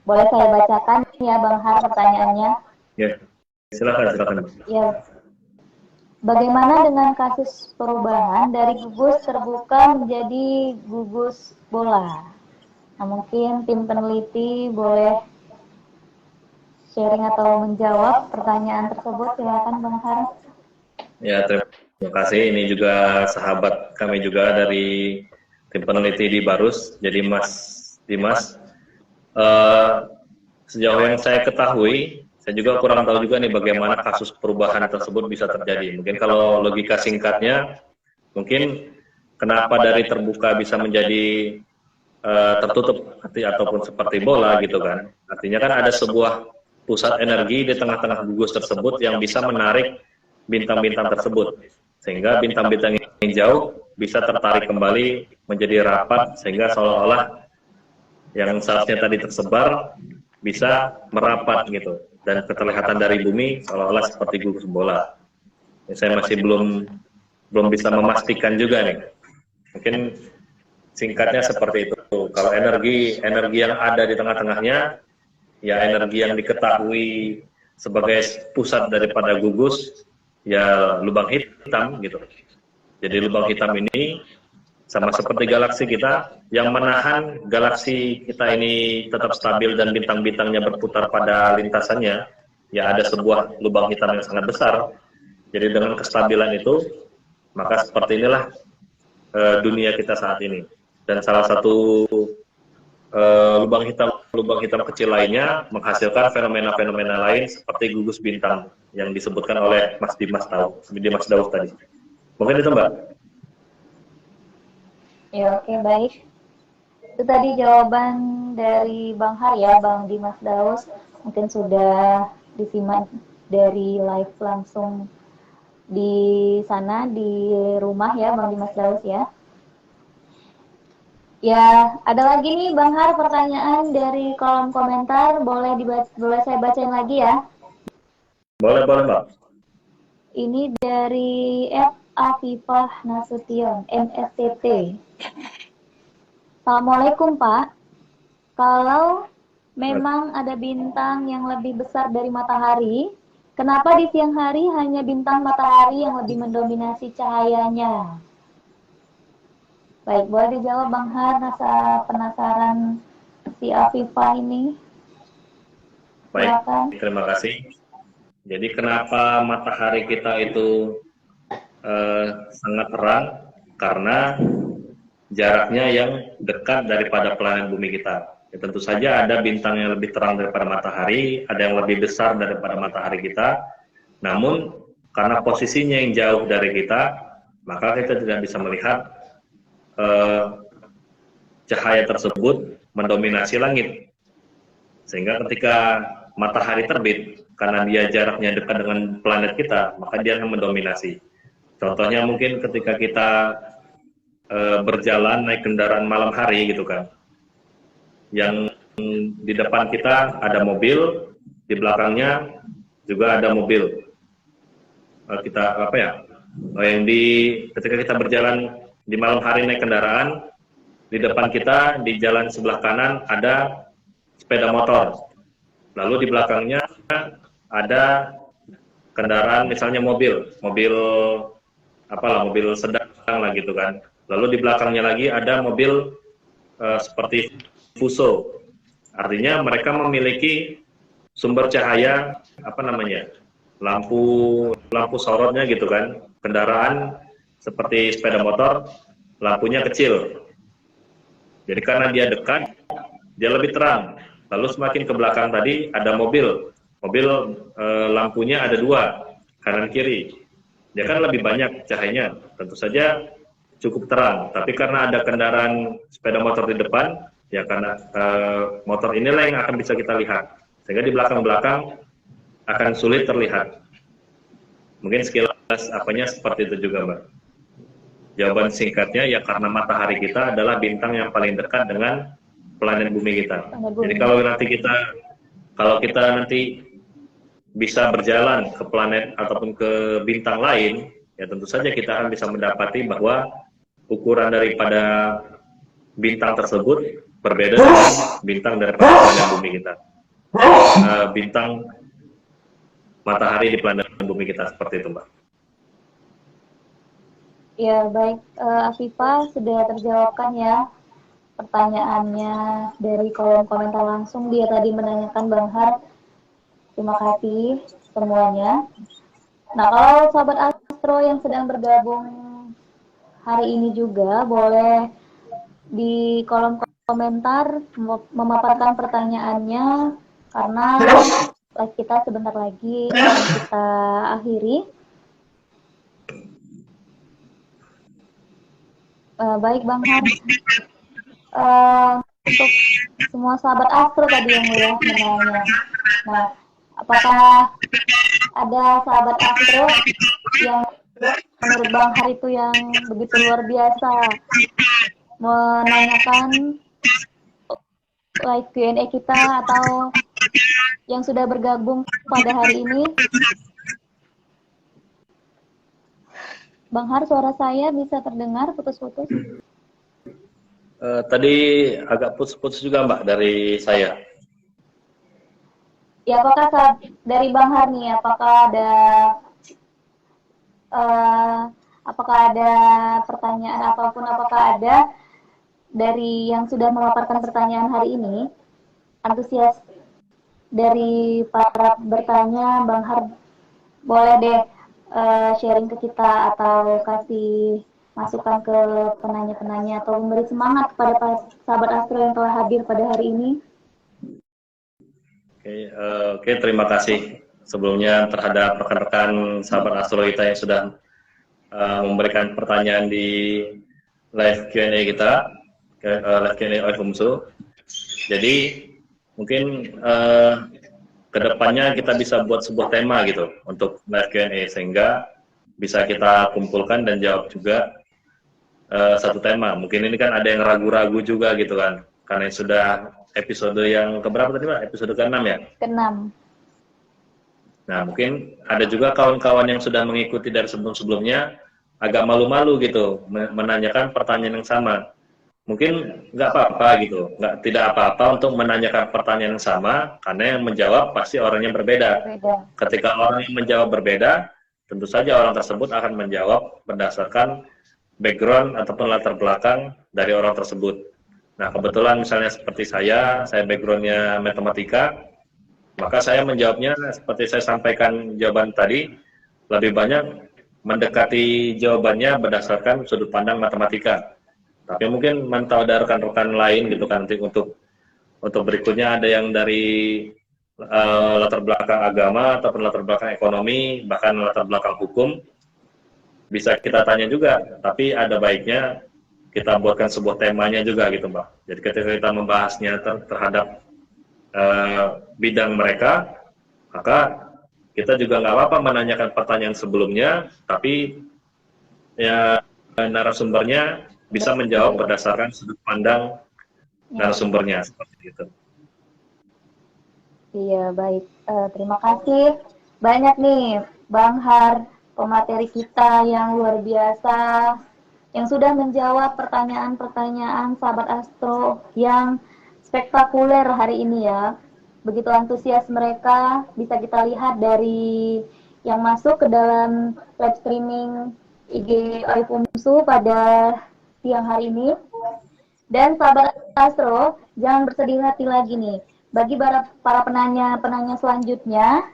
Boleh saya bacakan ya Bang Har pertanyaannya? Ya, silakan. Ya. Bagaimana dengan kasus perubahan dari gugus terbuka menjadi gugus bola? Nah, mungkin tim peneliti boleh sharing atau menjawab pertanyaan tersebut. Silakan Bang Har. Ya, terima kasih. Ini juga sahabat kami juga dari tim peneliti di Barus. Jadi Mas Dimas, sejauh yang saya ketahui, saya juga kurang tahu juga nih bagaimana kasus perubahan tersebut bisa terjadi. Mungkin kalau logika singkatnya, mungkin kenapa dari terbuka bisa menjadi tertutup ataupun seperti bola gitu kan. Artinya kan ada sebuah pusat energi di tengah-tengah gugus tersebut yang bisa menarik bintang-bintang tersebut. Sehingga bintang-bintang yang jauh bisa tertarik kembali menjadi rapat sehingga seolah-olah yang seharusnya tadi tersebar bisa merapat gitu. Dan keterlihatan dari bumi seolah-olah seperti gugus bola. Saya masih belum bisa memastikan juga nih. Mungkin singkatnya seperti itu. Kalau energi yang ada di tengah-tengahnya, ya energi yang diketahui sebagai pusat daripada gugus, ya lubang hitam gitu. Jadi lubang hitam ini sama seperti galaksi kita, yang menahan galaksi kita ini tetap stabil dan bintang-bintangnya berputar pada lintasannya, ya ada sebuah lubang hitam yang sangat besar. Jadi dengan kestabilan itu, maka seperti inilah dunia kita saat ini. Dan salah satu lubang hitam kecil lainnya menghasilkan fenomena-fenomena lain seperti gugus bintang yang disebutkan oleh Mas Dimas Daus tadi. Mungkin itu Mbak. Ya, oke, baik. Itu tadi jawaban dari Bang Har ya, Bang Dimas Daus. Mungkin sudah disimak dari live langsung di sana, di rumah ya, Bang Dimas Daus ya. Ya, ada lagi nih Bang Har pertanyaan dari kolom komentar, boleh saya bacain lagi ya? Boleh Mbak. Ini dari Afifah Nasution, MSTT. Assalamualaikum Pak. Kalau memang ada bintang yang lebih besar dari matahari, kenapa di siang hari hanya bintang matahari yang lebih mendominasi cahayanya? Baik, boleh dijawab Bang Har, rasa penasaran si Afifah ini. Baik, terima kasih. Jadi kenapa matahari kita itu sangat terang? Karena jaraknya yang dekat daripada planet bumi kita. Ya, tentu saja ada bintang yang lebih terang daripada matahari, ada yang lebih besar daripada matahari kita. Namun karena posisinya yang jauh dari kita, maka kita tidak bisa melihat cahaya tersebut mendominasi langit. Sehingga ketika matahari terbit, karena dia jaraknya dekat dengan planet kita, maka dia akan mendominasi. Contohnya mungkin ketika kita berjalan naik kendaraan malam hari gitu kan, yang di depan kita ada mobil, di belakangnya juga ada mobil. Ketika kita berjalan di malam hari naik kendaraan, di depan kita di jalan sebelah kanan ada sepeda motor, lalu di belakangnya ada kendaraan misalnya mobil sedang lah gitu kan. Lalu di belakangnya lagi ada mobil seperti Fuso. Artinya mereka memiliki sumber cahaya lampu sorotnya gitu kan. Kendaraan seperti sepeda motor, lampunya kecil. Jadi karena dia dekat, dia lebih terang. Lalu semakin ke belakang tadi ada mobil lampunya ada dua, kanan kiri. Dia kan lebih banyak cahayanya, tentu saja cukup terang. Tapi karena ada kendaraan sepeda motor di depan, ya karena motor inilah yang akan bisa kita lihat. Sehingga di belakang-belakang akan sulit terlihat. Mungkin sekilas apanya seperti itu juga, Mbak. Jawaban singkatnya ya karena matahari kita adalah bintang yang paling dekat dengan planet bumi kita. Jadi kalau kita nanti bisa berjalan ke planet ataupun ke bintang lain, ya tentu saja kita akan bisa mendapati bahwa ukuran daripada bintang tersebut berbeda dengan bintang daripada planet bumi kita. Bintang matahari di planet bumi kita, seperti itu, Mbak. Ya, baik, Afifah sudah terjawabkan ya pertanyaannya dari kolom komentar langsung. Dia tadi menanyakan Bang Har. Terima kasih semuanya. Nah, kalau sahabat Astro yang sedang bergabung hari ini juga boleh di kolom komentar memaparkan pertanyaannya, karena live kita sebentar lagi akan kita akhiri. Baik Bang Har, untuk semua sahabat Astro tadi yang udah menanya. Nah, apakah ada sahabat Astro yang menurut Bang Har itu yang begitu luar biasa menanyakan live Q&A kita, atau yang sudah bergabung pada hari ini? Bang Har, suara saya bisa terdengar putus-putus? Tadi agak putus-putus juga, Mbak, dari saya. Ya, apakah dari Bang Har nih, apakah ada pertanyaan ataupun apakah ada dari yang sudah memaparkan pertanyaan hari ini, antusias dari para bertanya, Bang Har boleh deh sharing ke kita atau kasih masukan ke penanya-penanya atau memberi semangat kepada sahabat Astro yang telah hadir pada hari ini. Oke, terima kasih sebelumnya terhadap rekan-rekan sahabat Astro kita yang sudah memberikan pertanyaan di live Q&A kita, live Q&A oleh FUMSU. Jadi mungkin kedepannya kita bisa buat sebuah tema gitu untuk live Q&A, sehingga bisa kita kumpulkan dan jawab juga satu tema. Mungkin ini kan ada yang ragu-ragu juga gitu kan, karena sudah episode yang keberapa tadi, Pak? Episode ke-6 ya? Ke-6. Nah, mungkin ada juga kawan-kawan yang sudah mengikuti dari sebelum-sebelumnya agak malu-malu gitu menanyakan pertanyaan yang sama. Mungkin nggak apa-apa gitu, tidak apa-apa untuk menanyakan pertanyaan yang sama, karena yang menjawab pasti orangnya berbeda. Ketika orang yang menjawab berbeda, tentu saja orang tersebut akan menjawab berdasarkan background ataupun latar belakang dari orang tersebut. Nah, kebetulan misalnya seperti saya backgroundnya matematika, maka saya menjawabnya seperti saya sampaikan jawaban tadi, lebih banyak mendekati jawabannya berdasarkan sudut pandang matematika. Tapi mungkin mantau dari rekan-rekan lain gitu kan, nanti untuk berikutnya ada yang dari latar belakang agama ataupun latar belakang ekonomi, bahkan latar belakang hukum, bisa kita tanya juga. Tapi ada baiknya kita buatkan sebuah temanya juga gitu, Mbak. Jadi ketika kita membahasnya terhadap bidang mereka, maka kita juga nggak apa-apa menanyakan pertanyaan sebelumnya, tapi ya narasumbernya bisa menjawab berdasarkan sudut pandang narasumbernya, seperti itu. Iya, baik. Terima kasih banyak nih Bang Har, pemateri kita yang luar biasa, yang sudah menjawab pertanyaan-pertanyaan sahabat Astro yang spektakuler hari ini ya. Begitu antusias mereka, bisa kita lihat dari yang masuk ke dalam live streaming IG FUMSU pada siang hari ini. Dan sahabat Astro, jangan bersedih hati lagi nih. Bagi para penanya selanjutnya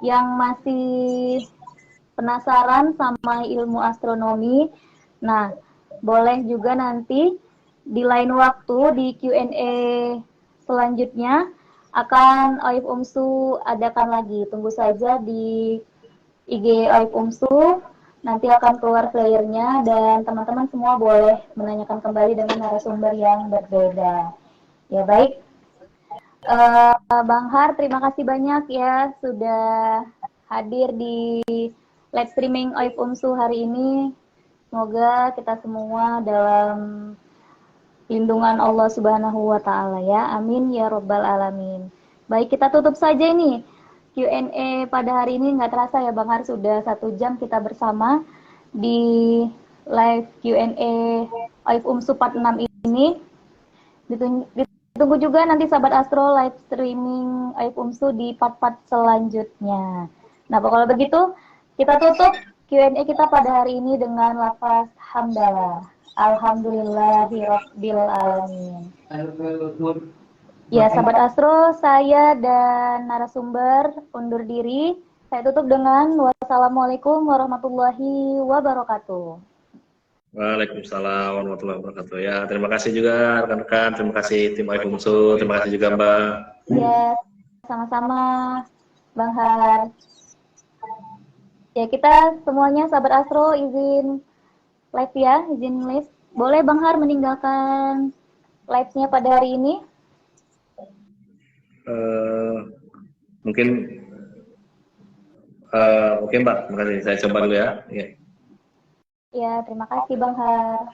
yang masih penasaran sama ilmu astronomi, nah boleh juga nanti di lain waktu di Q&A selanjutnya akan OIF UMSU adakan lagi. Tunggu saja di IG OIF UMSU, nanti akan keluar flyernya dan teman-teman semua boleh menanyakan kembali dengan narasumber yang berbeda. Ya baik, Bang Har, terima kasih banyak ya sudah hadir di live streaming OIF UMSU hari ini. Semoga kita semua dalam lindungan Allah Subhanahu wa Ta'ala ya. Amin ya Rabbal Alamin. Baik, kita tutup saja ini Q&A pada hari ini nggak terasa ya Bang Har, sudah 1 jam kita bersama di live Q&A Aif Umsu part 6 ini. Ditunggu juga nanti sahabat Astro live streaming Aif Umsu di part-part selanjutnya. Nah, kalau begitu kita tutup Q&A kita pada hari ini dengan lafaz hamdalah. Alhamdulillahirabbil alamin. Ya, sahabat Astro, saya dan narasumber undur diri. Saya tutup dengan wassalamualaikum warahmatullahi wabarakatuh. Waalaikumsalam warahmatullahi wabarakatuh. Ya, terima kasih juga rekan-rekan, terima kasih tim Aif Umsu, terima kasih juga Mbak. Ya, sama-sama Bang Har. Ya, kita semuanya sahabat Astro izin live ya, izin live. Boleh Bang Har meninggalkan live-nya pada hari ini? Mungkin oke Mbak, terima kasih. Saya coba dulu ya. Ya, terima kasih Bang Har.